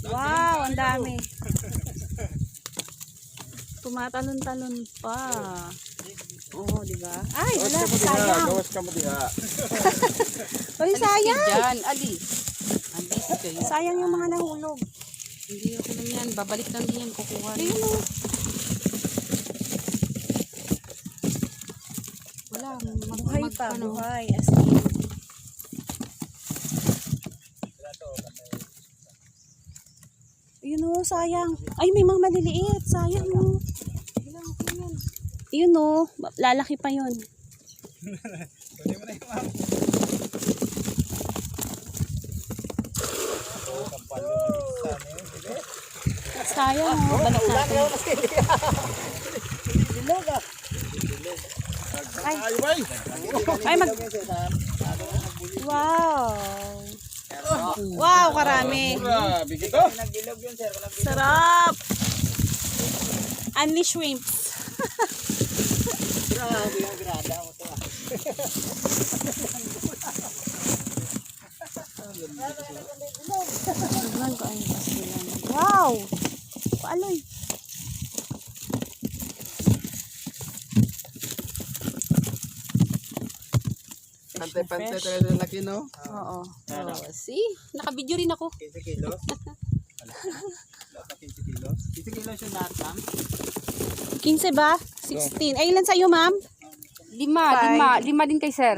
Wow, ang dami. Tumatalon-talon pa. Oo, di ba? Ay, wala, sayang. Gawas ka mo diha. Uy, sayang. Diyan, ali. Andito kayo. Sayang yung mga nahulog. Hindi ako lang yan. Babalik lang yan. Kukuha. Ayun o. Wala. Buhay pa, ano. buhay. As in. Ayun o, sayang. Ay, may mga maliliit. Sayang o. Ayun o, lalaki pa yun. Sayang o, balik natin. Ay, ay wow. Wow, karami. Grabe kita. Sarap. Only shrimps. Grabe yung grada mo to. Wow. Paaloy. Pantay-pantay talaga ng laki, no? Oo. See? Nakabidyo rin ako. 15 kilos? Lahat na 15 kilos? 15 kilos yung lahat lang? 15 ba? 16. Ay, ilan sa'yo, ma'am? Lima din kay sir.